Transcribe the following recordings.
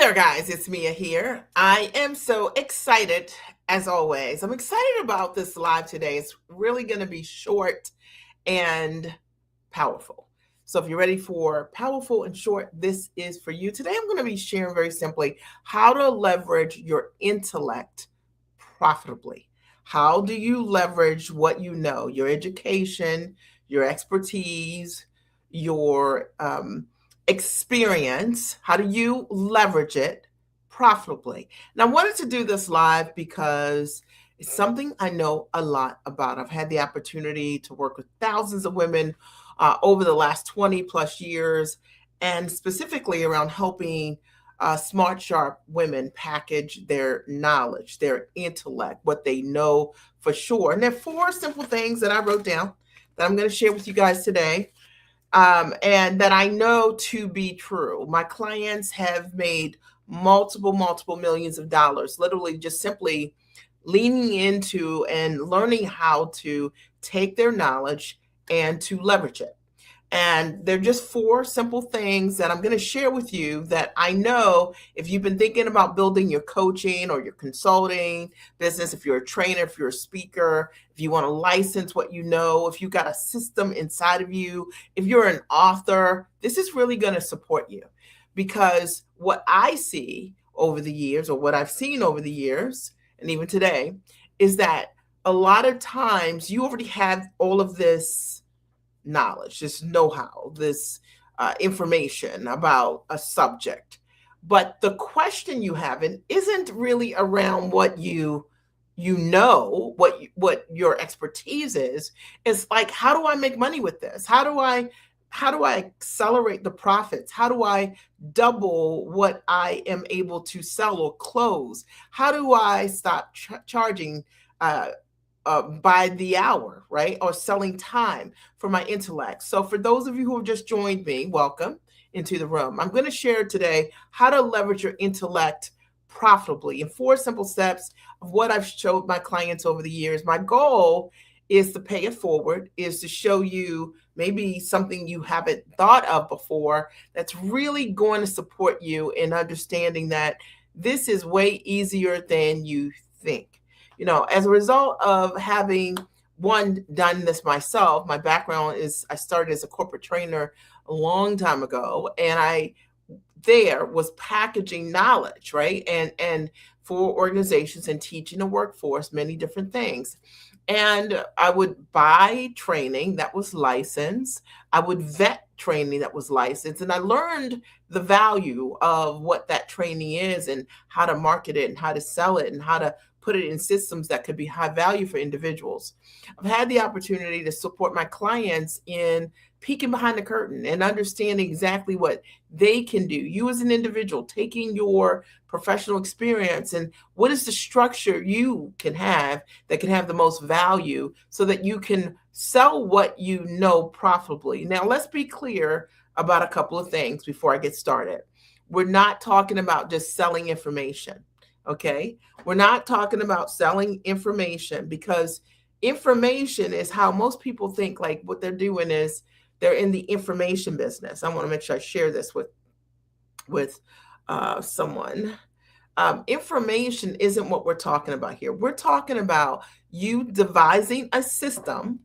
there, guys. It's Mia here. I am so excited, as always. I'm excited about this live today. It's really going to be short and powerful. So, if you're ready for powerful and short, this is for you. Today, I'm going to be sharing very simply how to leverage your intellect profitably. How do you leverage what you know, your education, your expertise, your experience? How do you leverage it profitably? And I wanted to do this live because it's something I know a lot about. I've had the opportunity to work with thousands of women over the last 20 plus years, and specifically around helping smart, sharp women package their knowledge, their intellect, what they know for sure. And there are 4 simple things that I wrote down that I'm going to share with you guys today, and that I know to be true. My clients have made multiple millions of dollars, literally just simply leaning into and learning how to take their knowledge and to leverage it. And they're just 4 simple things that I'm going to share with you that I know if you've been thinking about building your coaching or your consulting business, if you're a trainer, if you're a speaker, if you want to license what you know, if you've got a system inside of you, if you're an author, this is really going to support you. Because what I see over the years, or what I've seen over the years, and even today, is that a lot of times you already have all of this knowledge, this know-how, this information about a subject. But the question you have isn't really around what you know, what your expertise is. It's like, how do I make money with this? How do I accelerate the profits? How do I double what I am able to sell or close? How do I stop charging by the hour, right? Or selling time for my intellect. So for those of you who have just joined me, welcome into the room. I'm going to share today how to leverage your intellect profitably in 4 simple steps of what I've showed my clients over the years. My goal is to pay it forward, is to show you maybe something you haven't thought of before that's really going to support you in understanding that this is way easier than you think. You know, as a result of having done this myself, my background is I started as a corporate trainer a long time ago, and I was packaging knowledge, right? And for organizations and teaching the workforce, many different things. And I would buy training that was licensed. I would vet training that was licensed. And I learned the value of what that training is and how to market it and how to sell it and how to put it in systems that could be high value for individuals. I've had the opportunity to support my clients in peeking behind the curtain and understanding exactly what they can do. You as an individual, taking your professional experience and what is the structure you can have that can have the most value so that you can sell what you know profitably. Now, let's be clear about a couple of things before I get started. We're not talking about just selling information. Okay, we're not talking about selling information, because information is how most people think. Like, what they're doing is they're in the information business. I want to make sure I share this with someone. Information isn't what we're talking about here. We're talking about you devising a system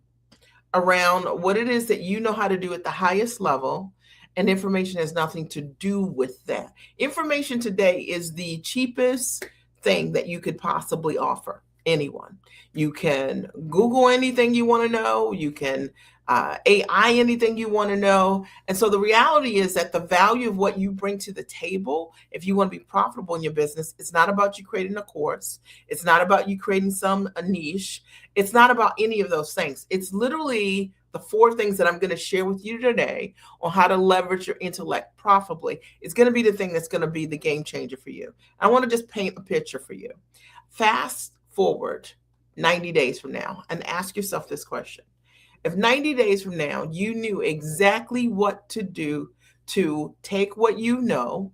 around what it is that you know how to do at the highest level. And information has nothing to do with that. Information today is the cheapest thing that you could possibly offer anyone. You can Google anything you want to know. You can AI anything you want to know. And so the reality is that the value of what you bring to the table, if you want to be profitable in your business, it's not about you creating a course. It's not about you creating a niche. It's not about any of those things. It's literally the 4 things that I'm going to share with you today on how to leverage your intellect profitably. It's going to be the thing that's going to be the game changer for you. I want to just paint a picture for you. Fast forward 90 days from now and ask yourself this question. If 90 days from now you knew exactly what to do to take what you know,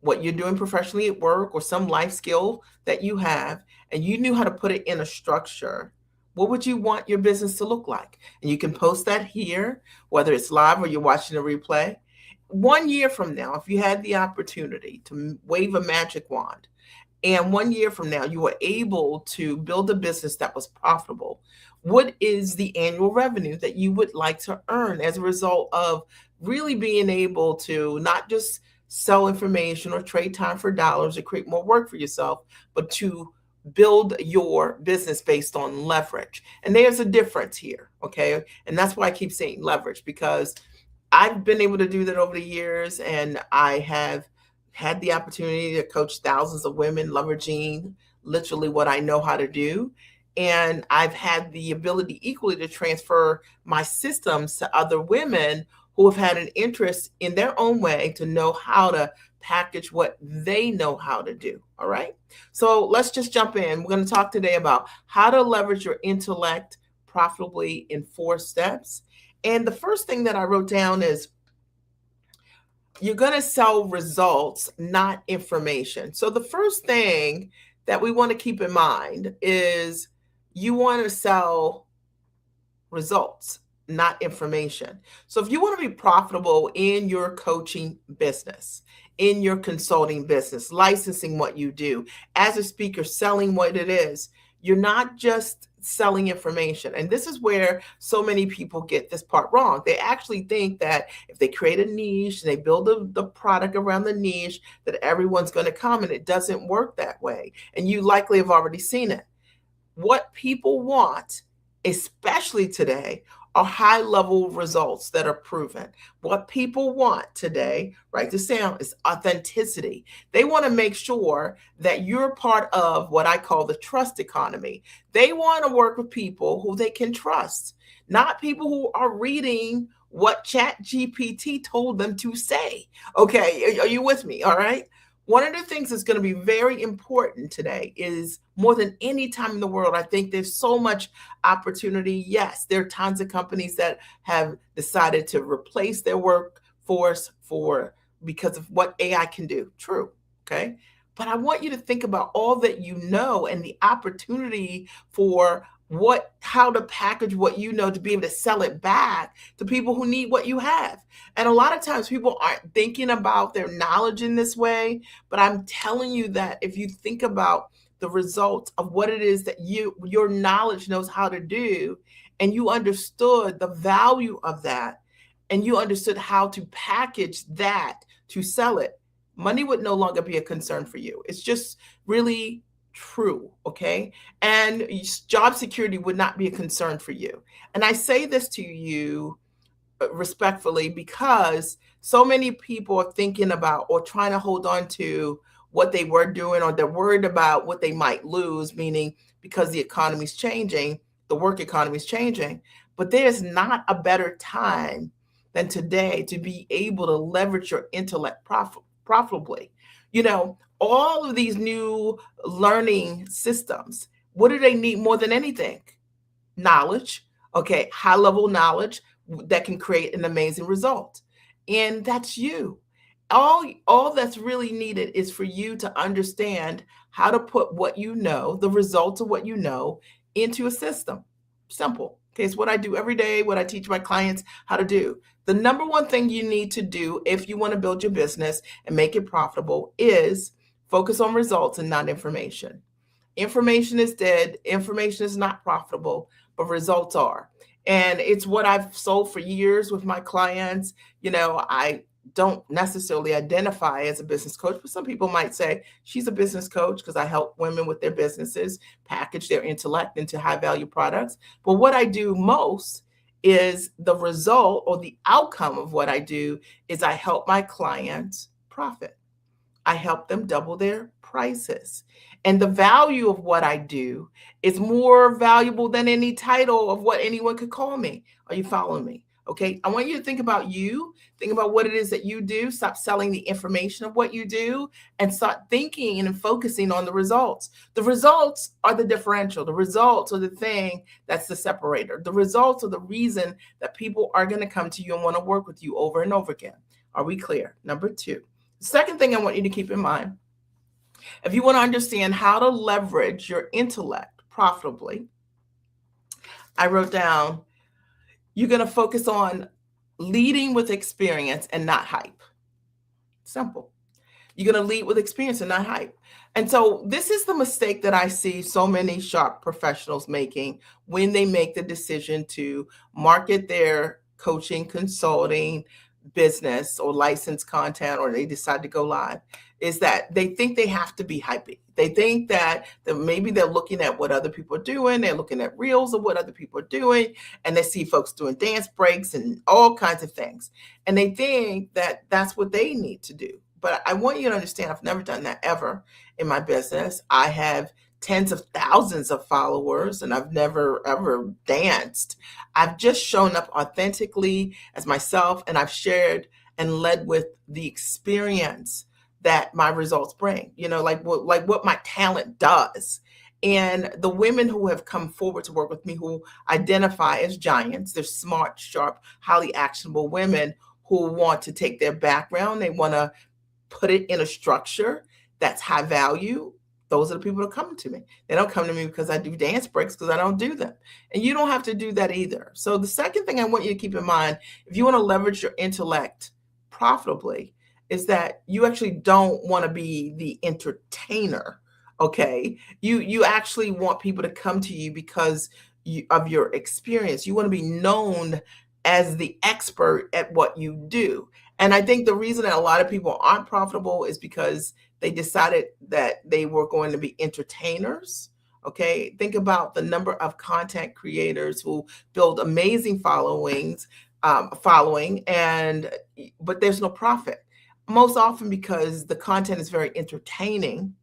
what you're doing professionally at work or some life skill that you have, and you knew how to put it in a structure, what would you want your business to look like? And you can post that here, whether it's live or you're watching a replay. 1 year from now, if you had the opportunity to wave a magic wand, and 1 year from now you were able to build a business that was profitable, what is the annual revenue that you would like to earn as a result of really being able to not just sell information or trade time for dollars or create more work for yourself, but to build your business based on leverage? And there's a difference here, okay? And that's why I keep saying leverage, because I've been able to do that over the years, and I have had the opportunity to coach thousands of women leveraging literally what I know how to do. And I've had the ability equally to transfer my systems to other women who have had an interest in their own way to know how to package what they know how to do. All right. So let's just jump in. We're going to talk today about how to leverage your intellect profitably in 4 steps. And the first thing that I wrote down is you're going to sell results, not information. So the first thing that we want to keep in mind is you want to sell results, not information. So if you want to be profitable in your coaching business, in your consulting business, licensing what you do, as a speaker, selling what it is, you're not just selling information. And this is where so many people get this part wrong. They actually think that if they create a niche, they build the product around the niche, that everyone's going to come, and it doesn't work that way. And you likely have already seen it. What people want, especially today, are high level results that are proven. What people want today, write this down, is authenticity. They want to make sure that you're part of what I call the trust economy. They want to work with people who they can trust, not people who are reading what Chat GPT told them to say. Okay, are you with me? All right. One of the things that's going to be very important today is, more than any time in the world, I think there's so much opportunity. Yes, there are tons of companies that have decided to replace their workforce because of what AI can do. True. Okay. But I want you to think about all that you know and the opportunity for how to package what you know to be able to sell it back to people who need what you have. And a lot of times people aren't thinking about their knowledge in this way, but I'm telling you that if you think about the results of what it is that your knowledge knows how to do, and you understood the value of that, and you understood how to package that to sell it, money would no longer be a concern for you. It's just really true, okay? And job security would not be a concern for you. And I say this to you respectfully, because so many people are thinking about or trying to hold on to what they were doing, or they're worried about what they might lose, meaning because the economy's changing, the work economy is changing. But there's not a better time than today to be able to leverage your intellect profitably. You know, all of these new learning systems, what do they need more than anything? Knowledge, okay, high level knowledge that can create an amazing result. And that's you. All that's really needed is for you to understand how to put what you know, the results of what you know, into a system. Simple. Okay, it's what I do every day, what I teach my clients how to do. The number one thing you need to do if you want to build your business and make it profitable is focus on results and not information. Information is dead. Information is not profitable, but results are. And it's what I've sold for years with my clients. You know, I don't necessarily identify as a business coach, but some people might say she's a business coach because I help women with their businesses package their intellect into high value products. But what I do most is the result, or the outcome of what I do is I help my clients profit. I help them double their prices. And the value of what I do is more valuable than any title of what anyone could call me. Are you following me? Okay. I want you to think about you, think about what it is that you do. Stop selling the information of what you do and start thinking and focusing on the results. The results are the differential. The results are the thing that's the separator. The results are the reason that people are going to come to you and want to work with you over and over again. Are we clear? Number 2. The second thing I want you to keep in mind, if you want to understand how to leverage your intellect profitably, I wrote down, you're going to focus on leading with experience and not hype. Simple. You're going to lead with experience and not hype. And so this is the mistake that I see so many sharp professionals making when they make the decision to market their coaching, consulting, business or licensed content, or they decide to go live, is that they think they have to be hypey. They think that maybe they're looking at what other people are doing. They're looking at reels of what other people are doing, and they see folks doing dance breaks and all kinds of things. And they think that that's what they need to do. But I want you to understand, I've never done that ever in my business. I have tens of thousands of followers, and I've never ever danced. I've just shown up authentically as myself, and I've shared and led with the experience that my results bring, like what my talent does. And the women who have come forward to work with me, who identify as giants, they're smart, sharp, highly actionable women who want to take their background, they want to put it in a structure that's high value. Those are the people that come to me. They don't come to me because I do dance breaks, because I don't do them. And you don't have to do that either. So the second thing I want you to keep in mind, if you want to leverage your intellect profitably, is that you actually don't want to be the entertainer. Okay. You actually want people to come to you because of your experience. You want to be known as the expert at what you do. And I think the reason that a lot of people aren't profitable is because they decided that they were going to be entertainers. Okay. Think about the number of content creators who build amazing following, but there's no profit. Most often because the content is very entertaining,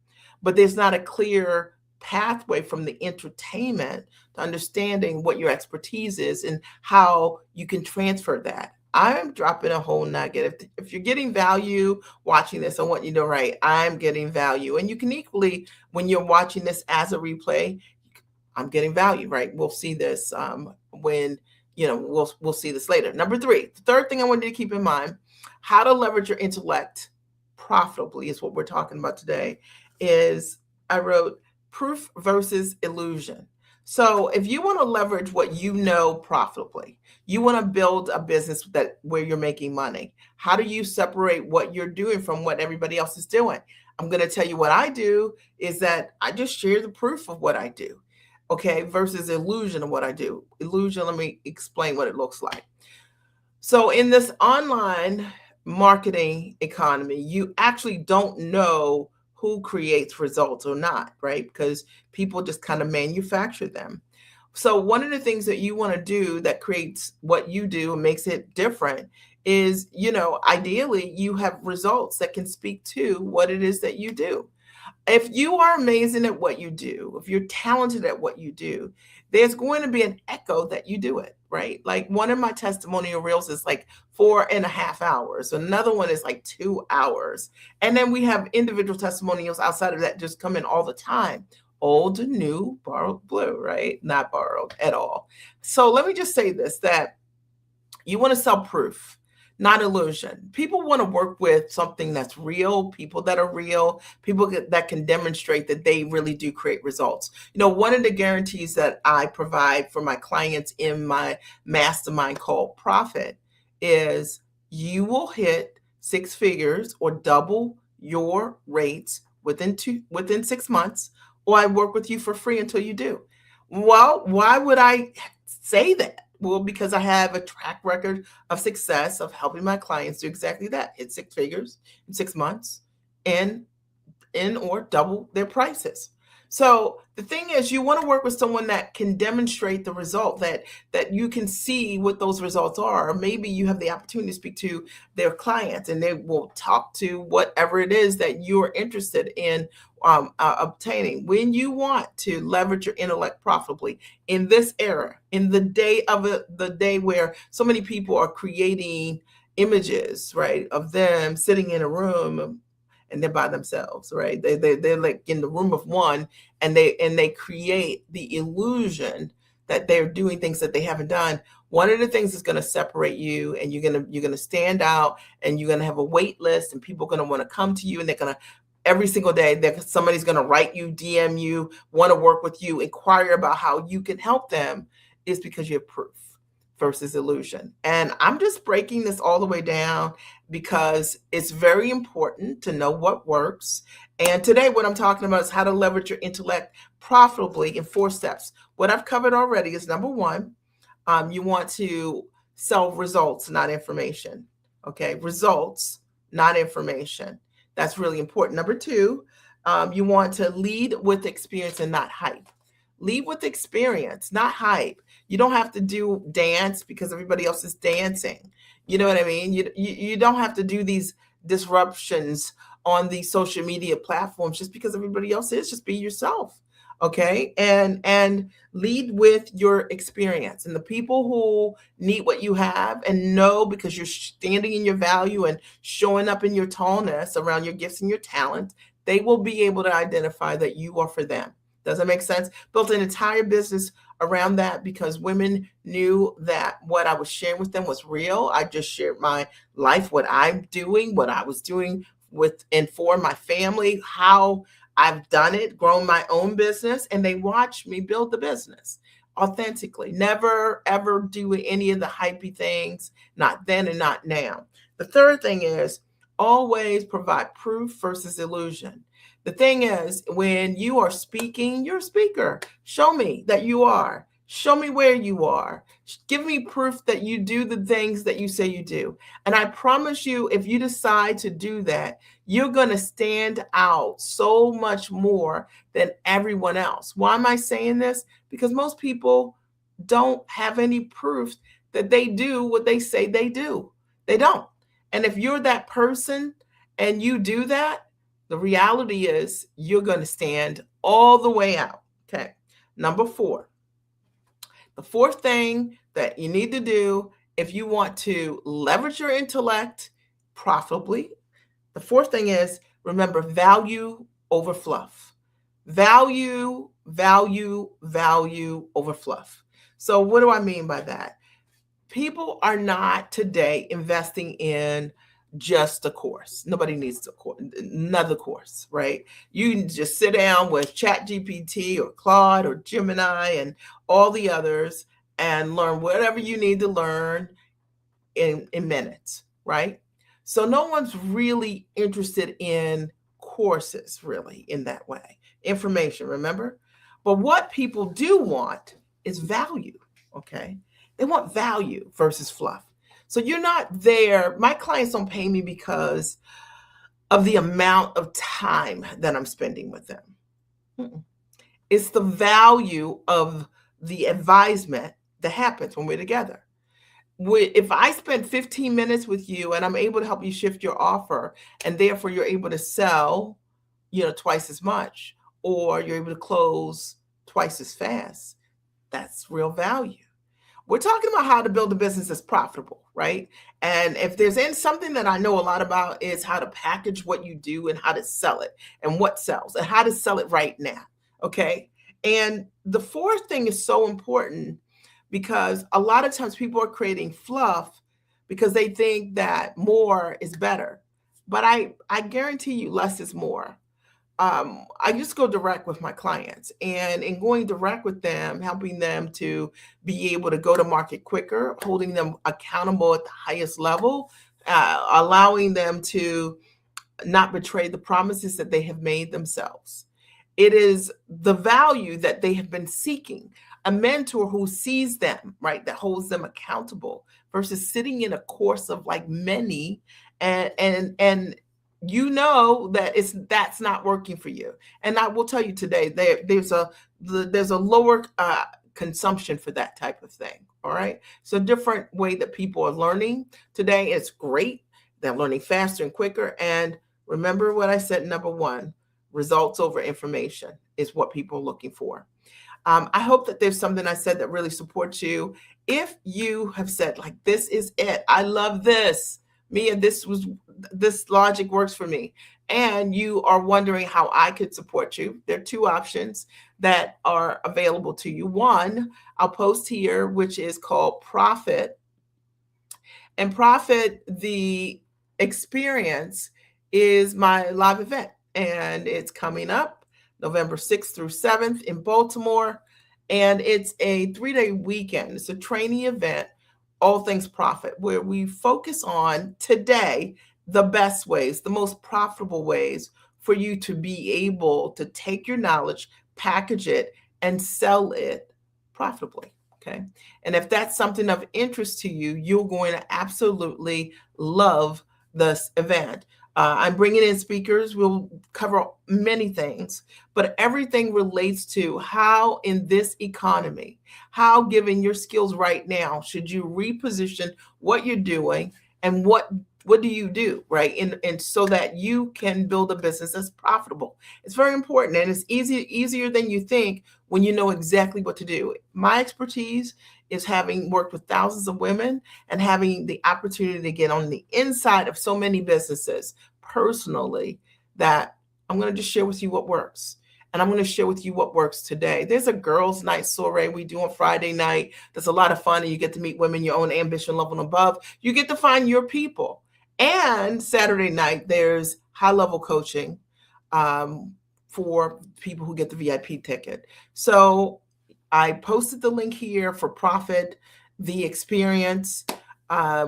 but there's not a clear pathway from the entertainment to understanding what your expertise is and how you can transfer that. I'm dropping a whole nugget. If you're getting value watching this, I want you to write, I'm getting value. And you can equally, when you're watching this as a replay, I'm getting value, right? We'll see this when, we'll see this later. Number 3, the third thing I want you to keep in mind, how to leverage your intellect profitably is what we're talking about today, is I wrote proof versus illusion. So if you want to leverage what you know profitably, you want to build a business where you're making money. How do you separate what you're doing from what everybody else is doing? I'm going to tell you what I do is that I just share the proof of what I do. Okay, versus illusion of what I do. Illusion, let me explain what it looks like. So in this online marketing economy, you actually don't know who creates results or not, right? Because people just kind of manufacture them. So one of the things that you want to do that creates what you do and makes it different is, ideally you have results that can speak to what it is that you do. If you are amazing at what you do, if you're talented at what you do, there's going to be an echo that you do it, right? Like one of my testimonial reels is like 4.5 hours. Another one is like 2 hours. And then we have individual testimonials outside of that just come in all the time. Old, new, borrowed, blue, right? Not borrowed at all. So let me just say this, that you want to sell proof, not illusion. People want to work with something that's real, people that are real, people that can demonstrate that they really do create results. One of the guarantees that I provide for my clients in my mastermind called Profit is you will hit 6 figures or double your rates within 6 months, or I work with you for free until you do. Well, why would I say that? Well, because I have a track record of success of helping my clients do exactly that, hit 6 figures in 6 months and or double their prices. So the thing is, you want to work with someone that can demonstrate the result, that you can see what those results are. Or maybe you have the opportunity to speak to their clients and they will talk to whatever it is that you're interested in obtaining. When you want to leverage your intellect profitably in this era, in the day where so many people are creating images, right, of them sitting in a room and they're by themselves, right? They're like in the room of one, and they create the illusion that they're doing things that they haven't done. One of the things that's going to separate you, and you're going to stand out, and you're going to have a wait list, and people are going to want to come to you, and they're going to every single day somebody's going to write you, DM you, want to work with you, inquire about how you can help them, is because you have proof. versus illusion. And I'm just breaking this all the way down because it's very important to know what works. And today, what I'm talking about is how to leverage your intellect profitably in 4 steps. What I've covered already is number one, you want to sell results, not information. Okay, results, not information. That's really important. Number two, you want to lead with experience and not hype. Lead with experience, not hype. You don't have to do dance because everybody else is dancing. You know what I mean? You don't have to do these disruptions on these social media platforms just because everybody else is. Just be yourself. Okay. And lead with your experience. And the people who need what you have and know because you're standing in your value and showing up in your tallness around your gifts and your talent, they will be able to identify that you are for them. Does that make sense? Built an entire business around that because women knew that what I was sharing with them was real. I just shared my life, what I'm doing, what I was doing with and for my family, how I've done it, grown my own business, and they watch me build the business authentically. Never, ever do any of the hypey things, not then and not now. The third thing is always provide proof versus illusion. The thing is, when you are speaking, you're a speaker. Show me that you are. Show me where you are. Give me proof that you do the things that you say you do. And I promise you, if you decide to do that, you're going to stand out so much more than everyone else. Why am I saying this? Because most people don't have any proof that they do what they say they do. They don't. And if you're that person and you do that, the reality is you're going to stand all the way out. Okay. Number four, the fourth thing that you need to do if you want to leverage your intellect profitably, the fourth thing is remember value over fluff. Value, value, value over fluff. So, what do I mean by that? People are not today investing in just a course. Nobody needs another course, right? You can just sit down with ChatGPT or Claude or Gemini and all the others and learn whatever you need to learn in minutes, right? So no one's really interested in courses really in that way. Information, remember? But what people do want is value, okay? They want value versus fluff. So you're not there. My clients don't pay me because of the amount of time that I'm spending with them. It's the value of the advisement that happens when we're together. If I spend 15 minutes with you and I'm able to help you shift your offer and therefore you're able to sell, twice as much, or you're able to close twice as fast, that's real value. We're talking about how to build a business that's profitable, right? And if there's something that I know a lot about is how to package what you do and how to sell it and what sells and how to sell it right now, okay? And the fourth thing is so important because a lot of times people are creating fluff because they think that more is better. But I guarantee you less is more. I just go direct with my clients, and in going direct with them, helping them to be able to go to market quicker, holding them accountable at the highest level, allowing them to not betray the promises that they have made themselves. It is the value that they have been seeking, a mentor who sees them, right, that holds them accountable versus sitting in a course of like many and that that's not working for you. And I will tell you today, there's a lower consumption for that type of thing. All right. So different way that people are learning today is great. They're learning faster and quicker. And remember what I said, number one, results over information is what people are looking for. I hope that there's something I said that really supports you. If you have said like, this is it, I love this, Mia, this logic works for me, and you are wondering how I could support you, there are two options that are available to you. One, I'll post here, which is called Profit. And Profit, the experience is my live event, and it's coming up November 6th through 7th in Baltimore. And it's a 3-day weekend. It's a training event All Things Profit, where we focus on today the best ways, the most profitable ways for you to be able to take your knowledge, package it, and sell it profitably. Okay. And if that's something of interest to you, you're going to absolutely love this event. I'm bringing in speakers. We'll cover many things, but everything relates to how, in this economy, how, given your skills right now, should you reposition what you're doing, and what do you do, right? And so that you can build a business that's profitable. It's very important, and it's easier than you think when you know exactly what to do. My expertise is having worked with thousands of women and having the opportunity to get on the inside of so many businesses personally, that I'm going to just share with you what works. And I'm going to share with you what works today. There's a girls' night soiree we do on Friday night. That's a lot of fun, and you get to meet women your own ambition level and above. You get to find your people. And Saturday night, there's high-level coaching for people who get the VIP ticket. So I posted the link here for Profit, the experience.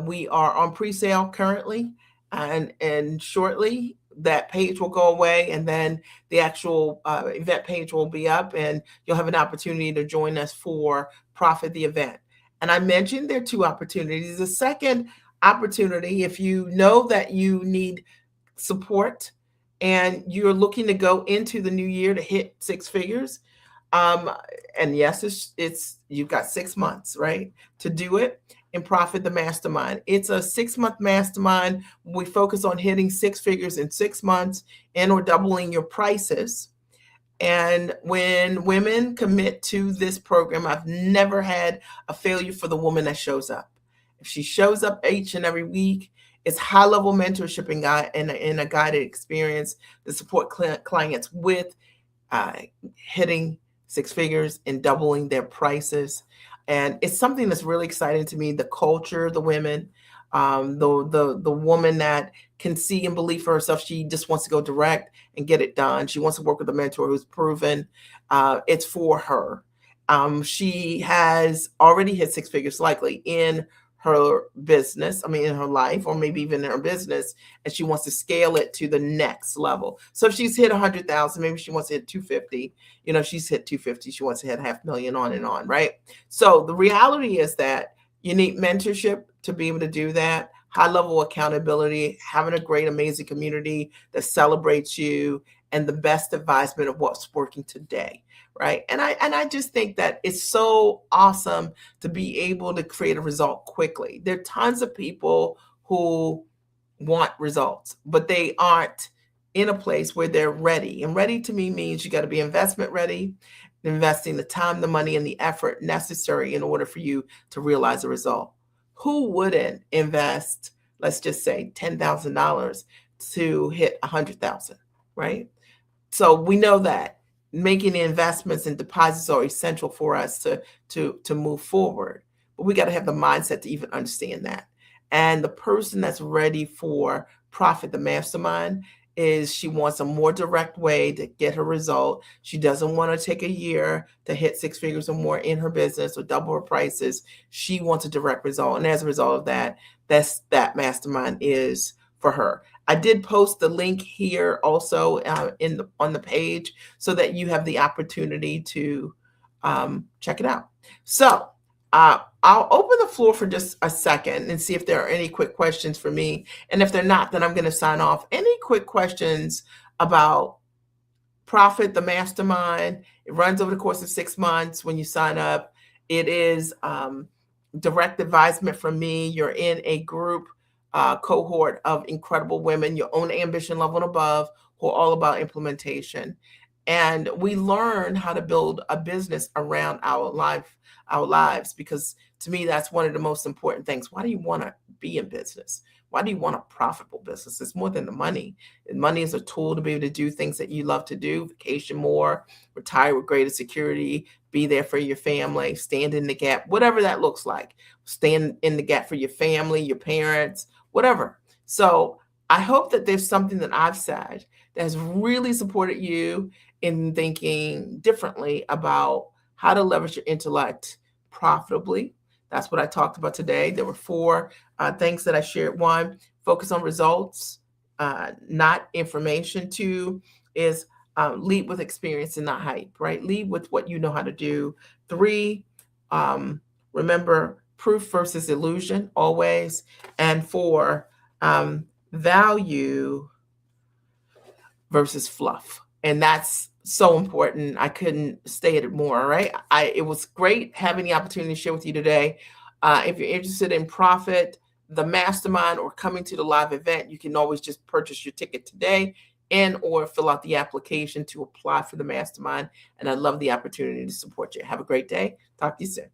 We are on pre-sale currently, and shortly that page will go away, and then the actual event page will be up, and you'll have an opportunity to join us for Profit the event. And I mentioned there are two opportunities. The second opportunity, if you know that you need support and you're looking to go into the new year to hit six figures, um, and yes, it's you've got 6 months, right, to do it and Profit the Mastermind. It's a 6-month mastermind. We focus on hitting six figures in 6 months and or doubling your prices. And when women commit to this program, I've never had a failure for the woman that shows up. If she shows up each and every week, it's high-level mentorship and a guided experience to support clients with uh, hitting six figures and doubling their prices. And it's something that's really exciting to me. The culture, the women, the woman that can see and believe for herself. She just wants to go direct and get it done. She wants to work with a mentor who's proven it's for her. She has already hit six figures, likely in her business, I mean, in her life, or maybe even in her business, and she wants to scale it to the next level. So if she's hit 100,000, maybe she wants to hit 250. You know, if she's hit 250, she wants to hit 500,000, on and on, right? So the reality is that you need mentorship to be able to do that, high level accountability, having a great, amazing community that celebrates you, and the best advisement of what's working today, right? And I just think that it's so awesome to be able to create a result quickly. There are tons of people who want results, but they aren't in a place where they're ready. And ready to me means you got to be investment ready, investing the time, the money, and the effort necessary in order for you to realize a result. Who wouldn't invest, let's just say $10,000 to hit 100,000, right? So we know that making the investments and deposits are essential for us to move forward. But we got to have the mindset to even understand that. And the person that's ready for Profit the Mastermind is she wants a more direct way to get her result. She doesn't want to take a year to hit six figures or more in her business or double her prices. She wants a direct result. And as a result of that, that mastermind is for her. I did post the link here also on the page so that you have the opportunity to check it out. So I'll open the floor for just a second and see if there are any quick questions for me. And if they're not, then I'm going to sign off. Any quick questions about Profit the Mastermind? It runs over the course of 6 months. When you sign up, it is direct advisement from me. You're in a group cohort of incredible women, your own ambition level and above, who are all about implementation. And we learn how to build a business around our lives, because to me, that's one of the most important things. Why do you want to be in business? Why do you want a profitable business? It's more than the money. And money is a tool to be able to do things that you love to do, vacation more, retire with greater security, be there for your family, stand in the gap, whatever that looks like. Stand in the gap for your family, your parents, whatever. So I hope that there's something that I've said that has really supported you in thinking differently about how to leverage your intellect profitably, That's what I talked about today. There were four things that I shared. One, focus on results, not information. Two is lead with experience and not hype, right? Lead with what you know how to do. Three, remember proof versus illusion always. And four, value versus fluff. And that's so important. I couldn't state it more, right? It was great having the opportunity to share with you today. If you're interested in Profit, the Mastermind, or coming to the live event, you can always just purchase your ticket today and or fill out the application to apply for the Mastermind. And I'd love the opportunity to support you. Have a great day. Talk to you soon.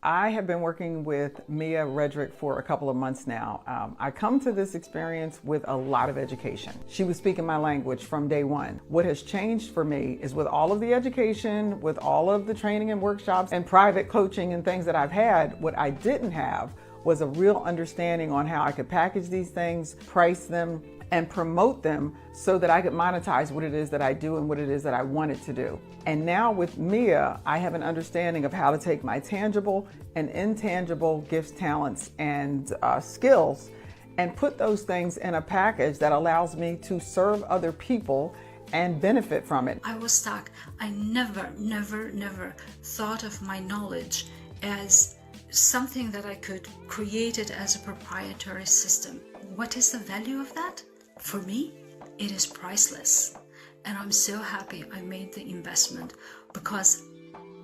I have been working with Mia Redrick for a couple of months now. I come to this experience with a lot of education. She was speaking my language from day one. What has changed for me is with all of the education, with all of the training and workshops and private coaching and things that I've had, what I didn't have was a real understanding on how I could package these things, price them, and promote them so that I could monetize what it is that I do and what it is that I wanted to do. And now with Mia, I have an understanding of how to take my tangible and intangible gifts, talents, and skills and put those things in a package that allows me to serve other people and benefit from it. I was stuck. I never thought of my knowledge as something that I could create it as a proprietary system. What is the value of that? For me, it is priceless. And I'm so happy I made the investment because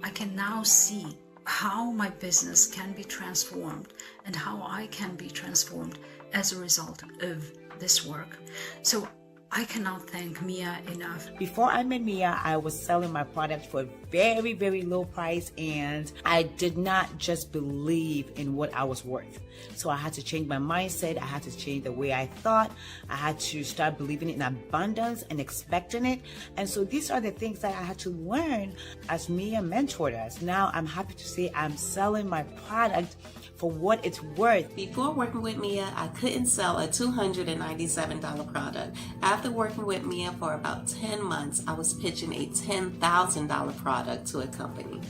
I can now see how my business can be transformed and how I can be transformed as a result of this work. So I cannot thank Mia enough. Before I met Mia, I was selling my product for a very, very low price, and I did not just believe in what I was worth. So I had to change my mindset. I had to change the way I thought. I had to start believing in abundance and expecting it. And so these are the things that I had to learn as Mia mentored us. Now I'm happy to say I'm selling my product for what it's worth. Before working with Mia, I couldn't sell a $297 product. After working with Mia for about 10 months, I was pitching a $10,000 product to a company.